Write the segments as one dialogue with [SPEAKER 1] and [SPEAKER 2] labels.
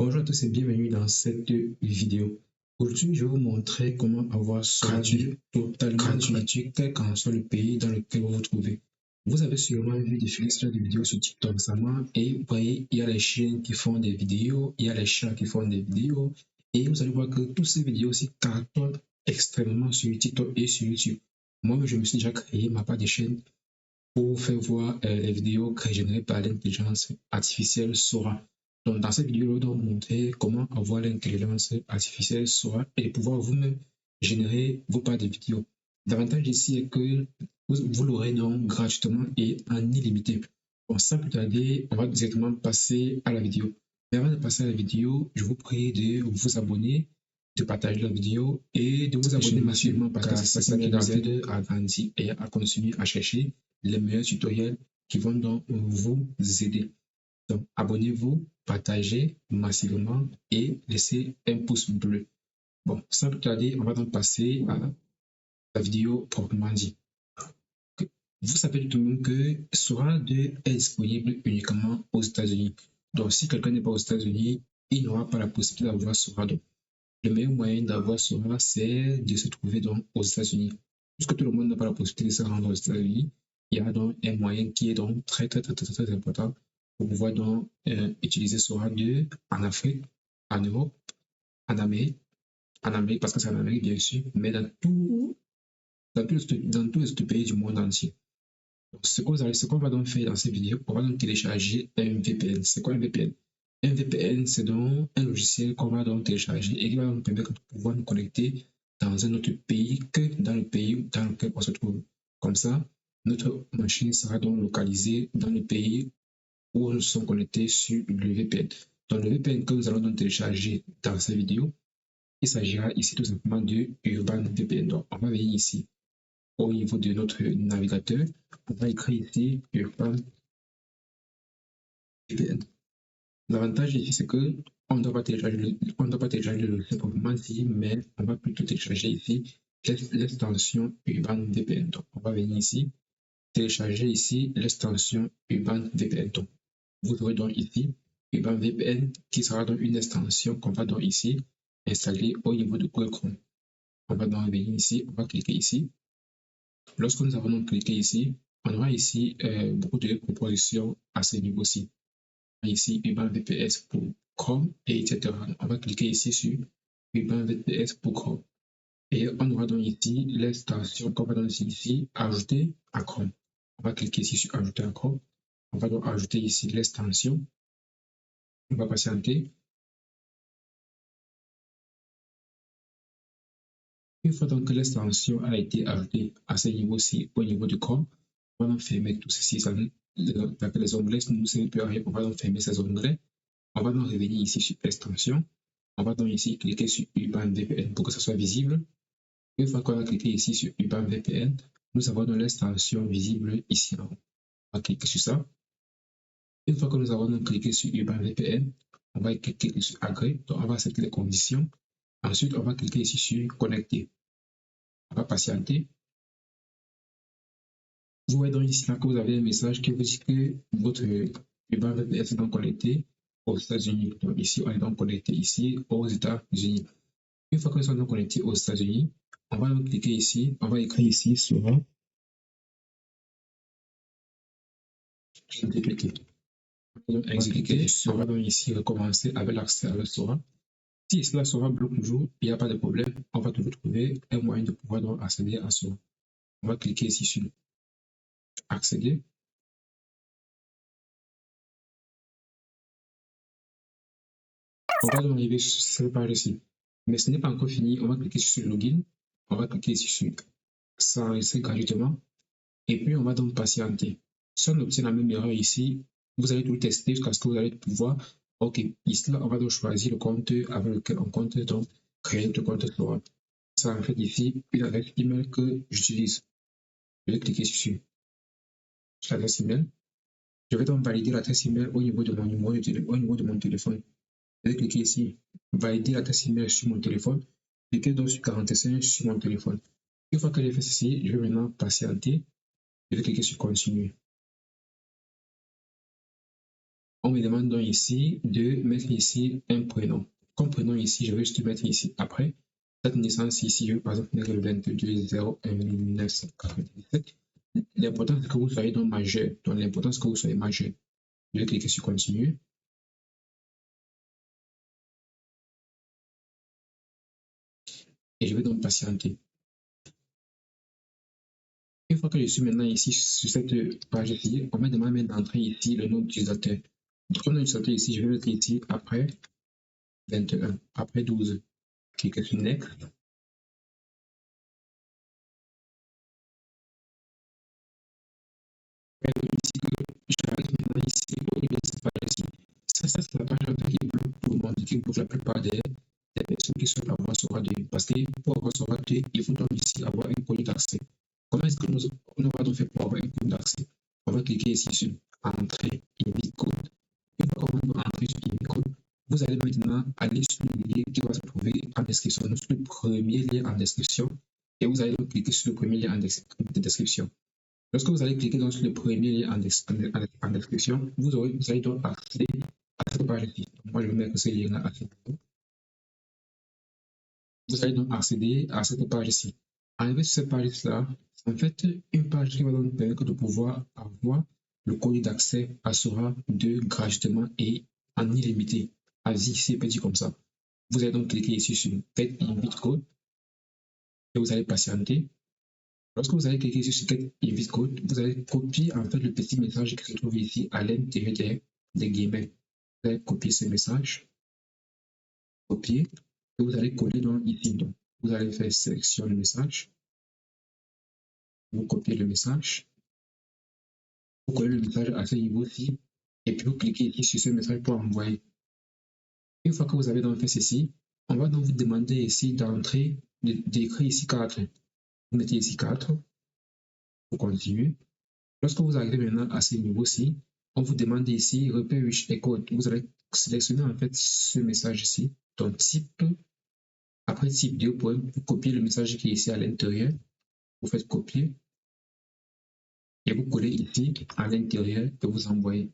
[SPEAKER 1] Bonjour à tous et bienvenue dans cette vidéo. Aujourd'hui, je vais vous montrer comment avoir Sora totalement gratuit, quel qu'en soit le pays dans lequel vous vous trouvez. Vous avez sûrement vu différentes vidéos sur TikTok récemment et vous voyez, il y a les chiens qui font des vidéos, il y a les chats qui font des vidéos et vous allez voir que toutes ces vidéos aussi cartonnent extrêmement sur TikTok et sur YouTube. Moi, je me suis déjà créé ma part de chaîne pour faire voir les vidéos générées par l'intelligence artificielle Sora. Donc, dans cette vidéo, je vais vous montrer comment avoir l'intelligence artificielle Sora et pouvoir vous-même générer vos parts de vidéos. L'avantage ici est que vous l'aurez donc gratuitement et en illimité. Bon, sans plus tarder, on va directement passer à la vidéo. Mais avant de passer à la vidéo, je vous prie de vous abonner, de partager la vidéo et de vous abonner massivement parce que c'est ça qui nous aide à grandir et à continuer à chercher les meilleurs tutoriels qui vont donc vous aider. Donc, abonnez-vous, partagez massivement et laissez un pouce bleu. Bon, sans plus tarder, on va donc passer à la vidéo proprement dit. Vous savez tout le monde que Sora 2 est disponible uniquement aux États-Unis. Donc, si quelqu'un n'est pas aux États-Unis, il n'aura pas la possibilité d'avoir Sora 2. Le meilleur moyen d'avoir Sora, c'est de se trouver donc aux États-Unis. Puisque tout le monde n'a pas la possibilité de se rendre aux États-Unis, il y a donc un moyen qui est donc très important pour pouvoir donc utiliser Sora 2 en Afrique, en Europe, en Amérique, parce que c'est en Amérique bien sûr, mais dans tous les pays du monde entier. Donc, ce qu'on va donc faire dans cette vidéo, on va donc télécharger un VPN. C'est quoi un VPN? Un VPN, c'est donc un logiciel qu'on va donc télécharger et qui va nous permettre de pouvoir nous connecter dans un autre pays que dans le pays dans lequel on se trouve. Comme ça, notre machine sera donc localisée dans le pays où nous sommes connectés sur le VPN. Donc, le VPN que nous allons donc télécharger dans cette vidéo, il s'agira ici tout simplement de Urban VPN. Donc, on va venir ici au niveau de notre navigateur, on va écrire ici Urban VPN. L'avantage ici, c'est que on ne doit pas télécharger le logiciel proprement dit, mais on va plutôt télécharger ici l'extension Urban VPN. Donc, on va venir ici, télécharger ici l'extension Urban VPN. Donc, vous aurez donc ici Urban VPN qui sera donc une extension qu'on va donc ici installer au niveau de Google Chrome. On va donc venir ici, on va cliquer ici. Lorsque nous avons donc cliqué ici, on aura ici beaucoup de propositions à ce niveau-ci. Ici, Urban VPS pour Chrome, et etc. On va cliquer ici sur Urban VPS pour Chrome. Et on aura donc ici l'extension qu'on va donc ici ajouter à Chrome. On va cliquer ici sur ajouter à Chrome. On va donc ajouter ici l'extension. On va patienter. Une fois donc que l'extension a été ajoutée à ce niveau-ci, au niveau de Chrome, on va donc fermer tout ceci. Les onglets ne nous servent plus à rien. On va donc fermer ces onglets. On va donc revenir ici sur extension. On va donc ici cliquer sur Urban VPN pour que ça soit visible. Une fois qu'on a cliqué ici sur Urban VPN, nous avons donc l'extension visible ici en haut. On va cliquer sur ça. Une fois que nous avons donc cliqué sur Urban VPN, on va cliquer sur Agree. Donc on va accepter les conditions. Ensuite, on va cliquer ici sur Connecter. On va patienter. Vous voyez donc ici là que vous avez un message qui vous dit que votre Urban VPN est donc connecté aux États-Unis. Donc ici, on est donc connecté ici aux États-Unis. Une fois que nous sommes connectés aux États-Unis, on va donc cliquer ici, on va écrire ici Sora. Exécuter. On va donc ici recommencer avec l'accès à Sora. Si cela Sora bloque toujours, il n'y a pas de problème, on va toujours trouver un moyen de pouvoir donc accéder à Sora. On va cliquer ici sur accéder. On va donc arriver sur cette page ici. Mais ce n'est pas encore fini, on va cliquer sur Login. On va cliquer ici sur s'enregistrer gratuitement. Et puis on va donc patienter. Si on obtient la même erreur ici, vous allez tout tester jusqu'à ce que vous allez pouvoir. Ok, ici là, on va donc choisir le compte avec lequel on compte donc créer notre compte Sora. Ça en fait ici une adresse email que j'utilise. Je vais cliquer sur l'adresse email. Je vais donc valider l'adresse email au niveau de mon numéro au niveau de mon téléphone. Je vais cliquer ici, valider l'adresse email sur mon téléphone. Cliquez donc sur 45 sur mon téléphone. Une fois que j'ai fait ceci, je vais maintenant patienter. Je vais cliquer sur continuer. On me demande donc ici de mettre ici un prénom. Comme prénom ici, je vais juste mettre ici après. Date de naissance ici, je vais par exemple mettre le 22/01/1997. L'important c'est que vous soyez donc majeur. Donc l'important c'est que vous soyez majeur. Je vais cliquer sur continuer. Et je vais donc patienter. Une fois que je suis maintenant ici sur cette page-ci, on me demande d'entrer ici le nom d'utilisateur. Comme nom d'utilisateur ici, je vais mettre ici après 21, après 12. Cliquez sur Next. J'arrive maintenant ici au niveau de cette page-ci. Ça c'est la page qui bloque tout le monde, qui bloque la plupart des personnes qui souhaitent avoir Sora 2. Parce que pour avoir Sora 2, il faut donc ici avoir un code d'accès. Comment est-ce que nous allons faire pour avoir un code d'accès? On va cliquer ici sur Entrée, Invite Code. Une fois qu'on va entrer sur Invite Code, vous allez maintenant aller sur le lien qui va se trouver en description, sur le premier lien en description, et vous allez donc cliquer sur le premier lien en description. Lorsque vous allez cliquer sur le premier lien en description, vous allez donc accéder à cette page-ci. Moi, je vais mettre ce lien-là à cette page. Vous allez donc accéder à cette page-ci. Arrivé sur cette page-là, en fait, une page qui va donc permettre de pouvoir avoir le code d'accès à Sora 2 gratuitement et en illimité. À vie, c'est petit comme ça. Vous allez donc cliquer ici sur Get Invite Code et vous allez patienter. Lorsque vous allez cliquer sur Get Invite Code, vous allez copier en fait le petit message qui se trouve ici à l'intérieur des guillemets. Vous allez copier ce message, copier, et vous allez coller dans ici. Donc, vous allez faire sélection le message, vous copiez le message, vous collez le message à ce niveau-ci, et puis vous cliquez ici sur ce message pour envoyer. Une fois que vous avez donc fait ceci, on va donc vous demander ici d'entrer, d'écrire ici 4. Vous mettez ici 4, vous continuez. Lorsque vous arrivez maintenant à ce niveau-ci, on vous demande ici repère wish et code. Vous allez sélectionner en fait ce message ici, donc type. Après type 2 points, vous copiez le message qui est ici à l'intérieur. Vous faites copier et vous collez ici à l'intérieur et vous envoyez.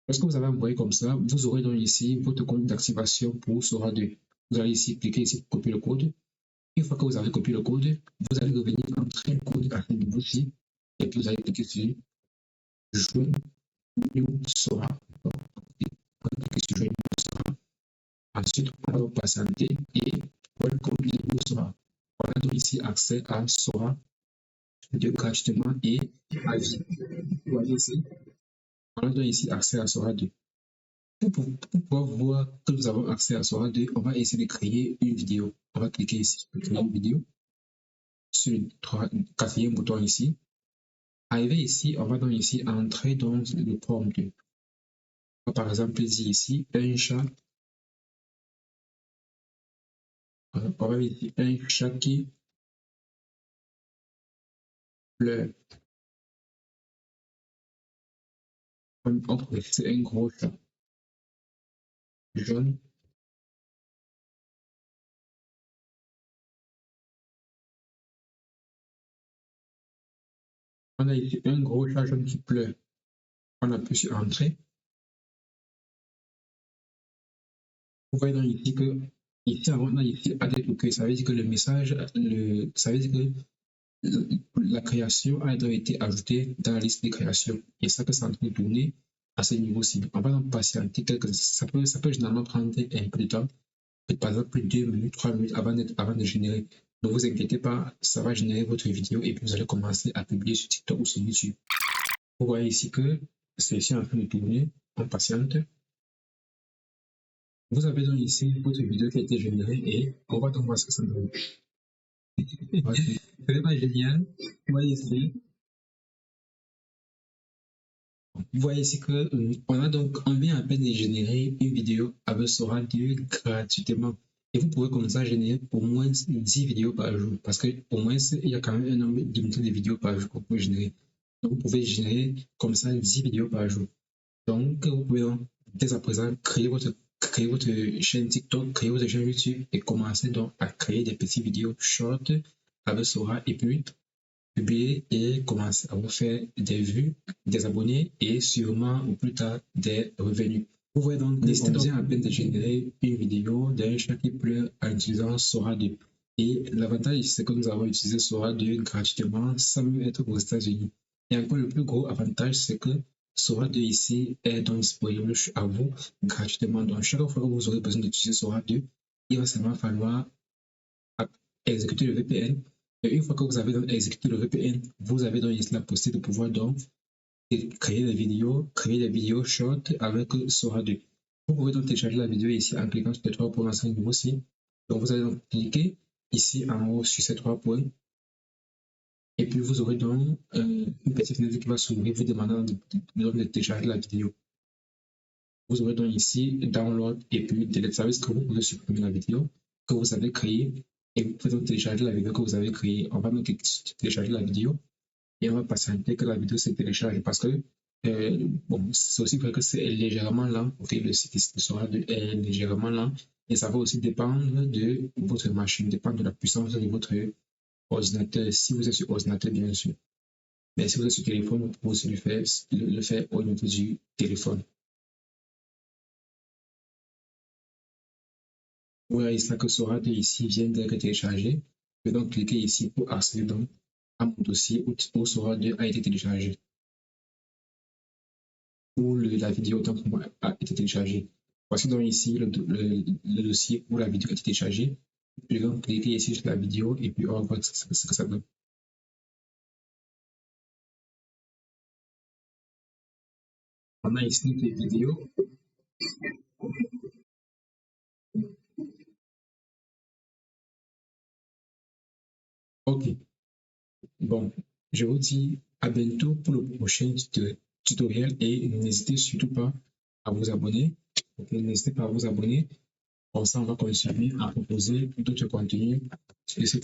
[SPEAKER 1] Lorsque vous avez envoyé comme ça, vous aurez donc ici votre compte d'activation pour Sora 2. Vous allez ici cliquer ici pour copier le code. Une fois que vous avez copié le code, vous allez revenir entrer le code à ce niveau-ci et puis vous allez cliquer sur Joindre New Sora. Ensuite, on va patienter et Welcome to Sora. On a donc ici accès à Sora 2 gratuitement et à vie. Vous voyez ici, on a donc ici accès à Sora 2. Pour pouvoir voir que nous avons accès à Sora 2, on va essayer de créer une vidéo. On va cliquer ici sur créer une vidéo, sur le quatrième bouton ici. Arrivé ici, on va donc ici entrer dans le prompt. On va par exemple dire ici un chat. On va mettre ici un chat qui pleure. On peut c'est un gros chat jaune. On a ici un gros chat jaune qui pleure. On appuie sur Entrée. Vous voyez donc ici que ici on a ici added OK. Ça veut dire que le message, ça veut dire que la création a été ajoutée dans la liste de création. Et ça que c'est en train de tourner à ce niveau-ci. On va donc patienter ça peut généralement prendre un peu de temps. Par exemple 2 minutes, 3 minutes avant de générer. Ne vous inquiétez pas, ça va générer votre vidéo et puis vous allez commencer à publier sur TikTok ou sur YouTube. Vous voyez ici que c'est ici en train de tourner. On patiente. Vous avez donc ici votre vidéo qui a été générée et on va donc voir ce que ça donne. Ce n'est pas génial. Vous voyez ici que on vient à peine de générer une vidéo avec Sora 2 gratuitement. Et vous pouvez comme ça générer au moins 10 vidéos par jour. Parce que au moins, il y a quand même un nombre limité de vidéos par jour qu'on peut générer. Donc vous pouvez générer comme ça 10 vidéos par jour. Donc vous pouvez donc, dès à présent créer votre chaîne TikTok, créer votre chaîne YouTube et commencer donc à créer des petites vidéos short avec Sora. Et puis publier et commencer à vous faire des vues, des abonnés et sûrement ou plus tard des revenus. Vous voyez donc, on vient à peine de générer une vidéo d'un chat qui pleure en utilisant Sora 2. Et l'avantage, c'est que nous avons utilisé Sora 2 gratuitement sans même être aux États-Unis. Et encore le plus gros avantage, c'est que Sora 2 ici est donc disponible à vous gratuitement. Donc, chaque fois que vous aurez besoin d'utiliser Sora 2, il va seulement falloir exécuter le VPN. Et une fois que vous avez donc exécuté le VPN, vous avez donc ici la possibilité de pouvoir donc créer des vidéos short avec Sora 2. Vous pouvez donc télécharger la vidéo ici en cliquant sur les 3 points ensemble aussi. Donc vous allez donc cliquer ici en haut sur ces 3 points. Et puis vous aurez donc une petite fenêtre qui va s'ouvrir vous demandant de télécharger la vidéo. Vous aurez donc ici download et puis delete service que vous pouvez supprimer la vidéo que vous avez créée et vous pouvez donc télécharger la vidéo que vous avez créée. On va donc télécharger la vidéo et on va patienter que la vidéo se télécharge parce que bon, c'est aussi vrai que c'est légèrement lent. Ok, le site sera est légèrement lent et ça va aussi dépendre de votre machine, dépendre de la puissance de votre ordinateur, si vous êtes sur ordinateur bien sûr. Mais si vous êtes sur téléphone, vous pouvez aussi le faire au niveau du téléphone. Voilà, ici que Sora ici vient d'être téléchargé. Je vais donc cliquer ici pour accéder donc à mon dossier où Sora 2 a été téléchargé. Où la vidéo donc a été téléchargée. Voici donc ici le dossier où la vidéo a été téléchargée. Je vais donc cliquer ici sur la vidéo et puis on va voir ce que ça donne. On a ici les vidéos. Ok. Bon, je vous dis à bientôt pour le prochain tutoriel et n'hésitez surtout pas à vous abonner. Okay, n'hésitez pas à vous abonner. Comme ça, on va continuer à proposer d'autres contenus sur ce